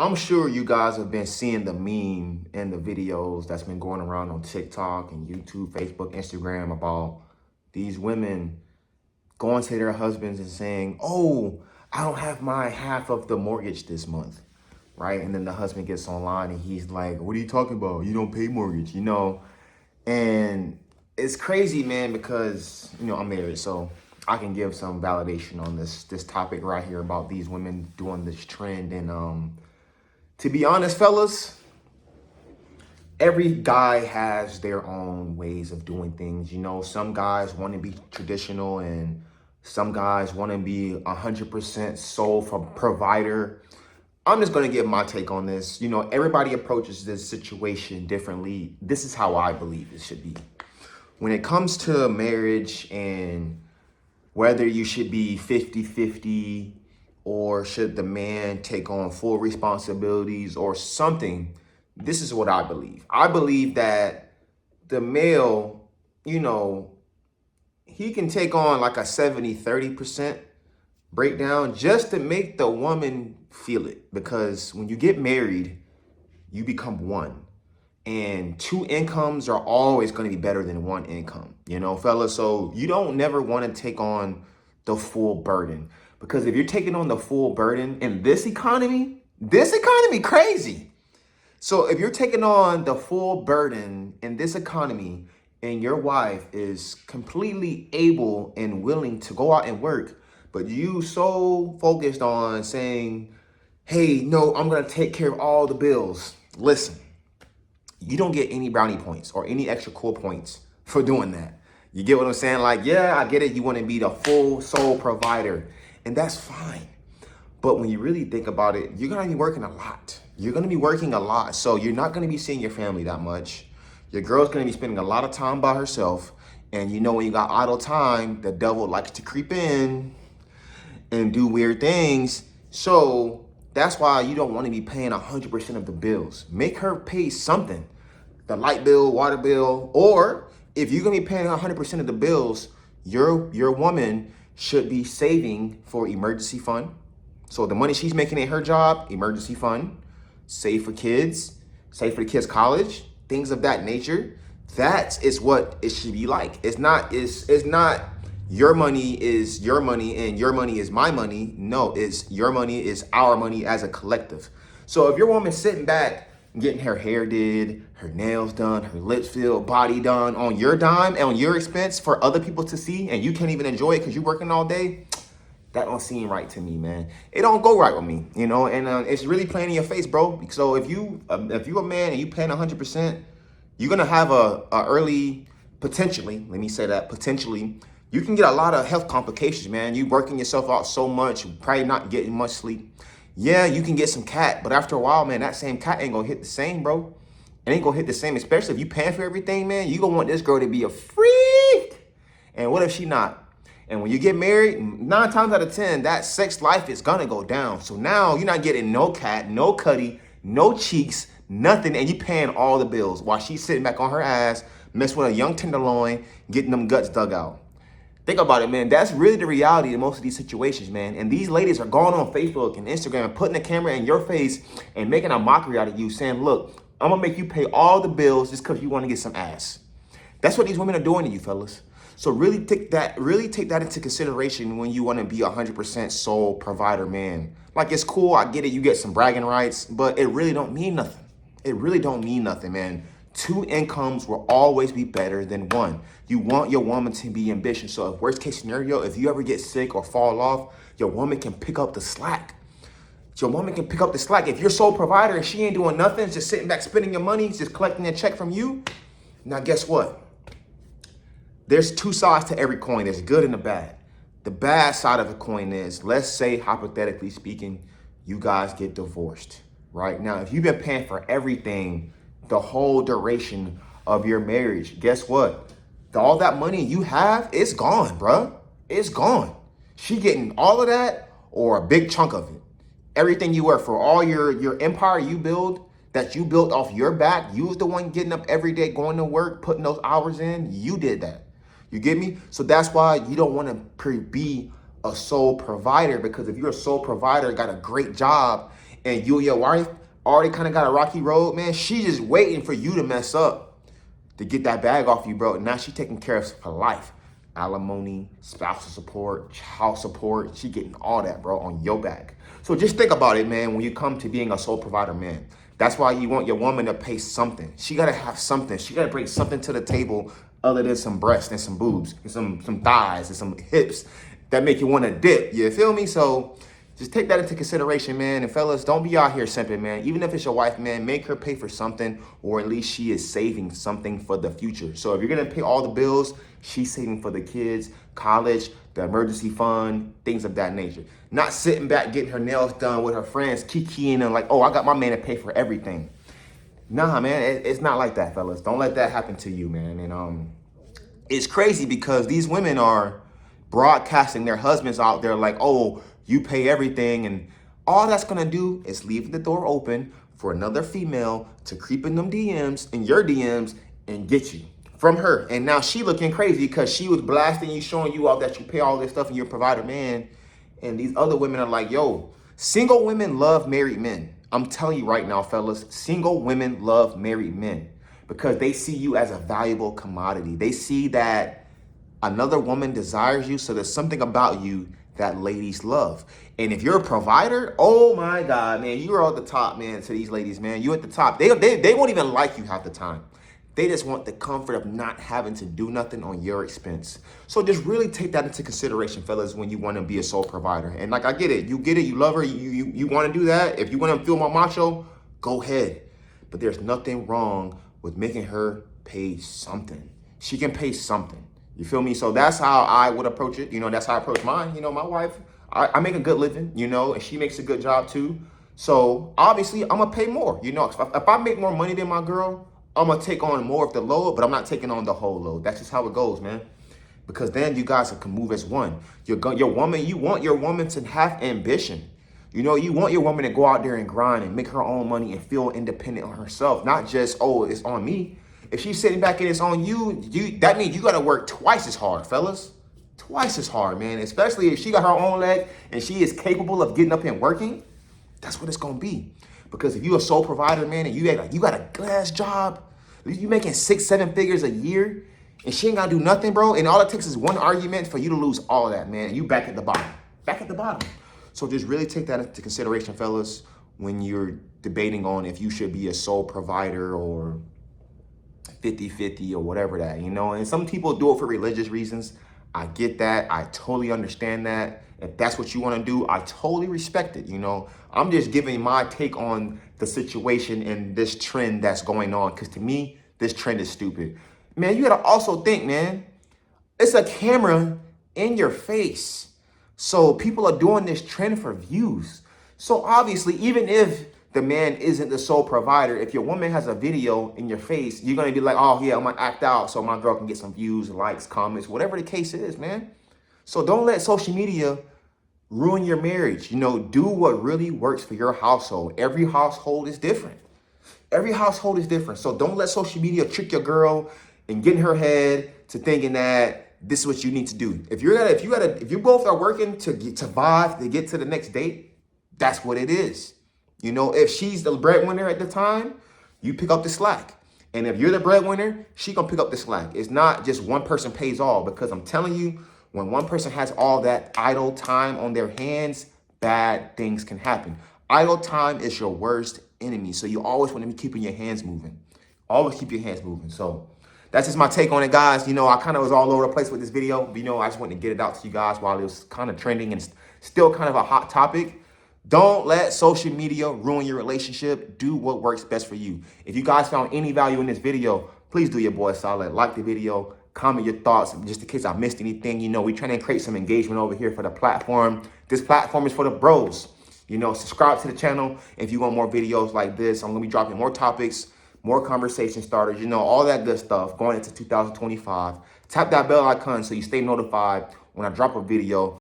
I'm sure you guys have been seeing the meme and the videos that's been going around on TikTok and YouTube, Facebook, Instagram about these women going to their husbands and saying, "Oh, I don't have my half of the mortgage this month." Right? And then the husband gets online and he's like, "What are you talking about? You don't pay mortgage, you know?" And it's crazy, man, because, I'm married, so I can give some validation on this topic right here about these women doing this trend. And to be honest, fellas, every guy has their own ways of doing things. Some guys want to be traditional and some guys want to be 100% sole for provider. I'm just going to give my take on this. Everybody approaches this situation differently. This is how I believe it should be. When it comes to marriage and whether you should be 50-50 or should the man take on full responsibilities or something, this is what I believe. I believe that the male, he can take on like a 70-30% breakdown just to make the woman feel it. Because when you get married, you become one. And two incomes are always going to be better than one income, fellas. So you don't never want to take on the full burden. Because if you're taking on the full burden in this economy crazy. So if you're taking on the full burden in this economy and your wife is completely able and willing to go out and work, but you so focused on saying, "Hey, no, I'm going to take care of all the bills." Listen, you don't get any brownie points or any extra cool points for doing that. You get what I'm saying? Like, yeah, I get it. You want to be the full sole provider, and that's fine. But when you really think about it, you're going to be working a lot. You're going to be working a lot. So you're not going to be seeing your family that much. Your girl's going to be spending a lot of time by herself. And when you got idle time, the devil likes to creep in and do weird things. So that's why you don't want to be paying 100% of the bills. Make her pay something. The light bill, water bill, or if you're going to be paying 100% of the bills, your woman should be saving for emergency fund. So the money she's making at her job, emergency fund, save for kids, save for the kids' college, things of that nature. That is what it should be like. It's not your money is your money and your money is my money. No, it's your money is our money as a collective. So if your woman's sitting back getting her hair did, her nails done, her lips filled, body done on your dime and on your expense for other people to see, and you can't even enjoy it because you're working all day, that don't seem right to me, man. It don't go right with me, and it's really playing in your face, bro. So if you a man and you paying 100%, you're gonna have a early, potentially, let me say that, potentially, you can get a lot of health complications, man. You working yourself out so much, you probably not getting much sleep. Yeah, you can get some cat, but after a while, man, that same cat ain't gonna hit the same, bro. It ain't gonna hit the same, especially if you paying for everything, man. You gonna want this girl to be a freak. And what if she not? And when you get married, 9 times out of 10, that sex life is gonna go down. So now you're not getting no cat, no cutty, no cheeks, nothing, and you paying all the bills while she's sitting back on her ass, messing with a young tenderloin, getting them guts dug out. Think about it, man. That's really the reality in most of these situations, man. And these ladies are going on Facebook and Instagram and putting the camera in your face and making a mockery out of you, saying, "Look, I'm gonna make you pay all the bills just because you want to get some ass." That's what these women are doing to you, fellas. So really take that into consideration when you want to be 100% sole provider, man. Like, it's cool, I get it, you get some bragging rights, but it really don't mean nothing. It really don't mean nothing, man. 2 incomes will always be better than 1. You want your woman to be ambitious. So if worst case scenario, if you ever get sick or fall off, your woman can pick up the slack. Your woman can pick up the slack. If you're sole provider and she ain't doing nothing, just sitting back spending your money, just collecting a check from you, now guess what? There's 2 sides to every coin. There's good and the bad. The bad side of the coin is, let's say, hypothetically speaking, you guys get divorced, right? Now, if you've been paying for everything the whole duration of your marriage, guess what? All that money you have, it's gone, bruh. It's gone. She getting all of that or a big chunk of it. Everything you work for, all your empire you build, that you built off your back, you was the one getting up every day, going to work, putting those hours in, you did that. You get me? So that's why you don't want to be a sole provider, because if you're a sole provider, got a great job, and you and your wife already kind of got a rocky road, man, she just waiting for you to mess up to get that bag off you, bro. Now she taking care of her life. Alimony, spousal support, child support. She getting all that, bro, on your back. So just think about it, man, when you come to being a sole provider, man. That's why you want your woman to pay something. She got to have something. She got to bring something to the table other than some breasts and some boobs and some thighs and some hips that make you want to dip. You feel me? So just take that into consideration, man. And fellas, don't be out here simping, man. Even if it's your wife, man, make her pay for something, or at least she is saving something for the future. So if you're going to pay all the bills, she's saving for the kids, college, the emergency fund, things of that nature. Not sitting back getting her nails done with her friends, kikiing and like, oh, I got my man to pay for everything. Nah, man, it's not like that, fellas. Don't let that happen to you, man. And it's crazy because these women are broadcasting their husbands out there like, oh, you pay everything. And all that's going to do is leave the door open for another female to creep in them DMs, in your DMs, and get you from her. And now she looking crazy because she was blasting you, showing you all that you pay all this stuff and you're a provider, man. And these other women are like, yo, single women love married men. I'm telling you right now, fellas, single women love married men because they see you as a valuable commodity. They see that another woman desires you, so there's something about you that ladies love. And if you're a provider, oh my God, man, you're at the top, man, to these ladies, man. You at the top. They won't even like you half the time. They just want the comfort of not having to do nothing on your expense. So just really take that into consideration, fellas, when you want to be a sole provider. And like, I get it. You love her. You want to do that. If you want to feel more macho, go ahead. But there's nothing wrong with making her pay something. She can pay something. You feel me? So that's how I would approach it. You know, that's how I approach mine. You know, my wife, I make a good living, you know, and she makes a good job too. So obviously I'm going to pay more. You know, if I make more money than my girl, I'm going to take on more of the load, but I'm not taking on the whole load. That's just how it goes, man. Because then you guys can move as one. You want your woman to have ambition. You know, you want your woman to go out there and grind and make her own money and feel independent on herself. Not just, oh, it's on me. If she's sitting back and it's on you, that means you got to work twice as hard, fellas. Twice as hard, man. Especially if she got her own leg and she is capable of getting up and working. That's what it's going to be. Because if you're a sole provider, man, and you got a good ass job, you making 6-7 figures a year, and she ain't gotta do nothing, bro. And all it takes is one argument for you to lose all of that, man. And you back at the bottom. Back at the bottom. So just really take that into consideration, fellas, when you're debating on if you should be a sole provider or 50-50 or whatever that, you know. And some people do it for religious reasons. I get that. I totally understand that. If that's what you want to do, I totally respect it, you know. I'm just giving my take on the situation and this trend that's going on, because to me, this trend is stupid. Man, you got to also think, man, it's a camera in your face. So people are doing this trend for views. So obviously, even if the man isn't the sole provider, if your woman has a video in your face, you're going to be like, oh, yeah, I'm going to act out so my girl can get some views, likes, comments, whatever the case is, man. So don't let social media ruin your marriage. You know, do what really works for your household. Every household is different. Every household is different. So don't let social media trick your girl and get in her head to thinking that this is what you need to do. If you both are working to survive, to get to the next date, that's what it is. You know, if she's the breadwinner at the time, you pick up the slack. And if you're the breadwinner, she gonna pick up the slack. It's not just one person pays all, because I'm telling you, when one person has all that idle time on their hands, bad things can happen. Idle time is your worst enemy. So you always want to be keeping your hands moving. Always keep your hands moving. So that's just my take on it, guys. You know, I kind of was all over the place with this video. But, you know, I just wanted to get it out to you guys while it was kind of trending and still kind of a hot topic. Don't let social media ruin your relationship. Do what works best for you. If you guys found any value in this video, please do your boy a solid. Like the video. Comment your thoughts just in case I missed anything. You know, we're trying to create some engagement over here for the platform. This platform is for the bros. You know, subscribe to the channel if you want more videos like this. I'm going to be dropping more topics, more conversation starters, you know, all that good stuff going into 2025. Tap that bell icon so you stay notified when I drop a video.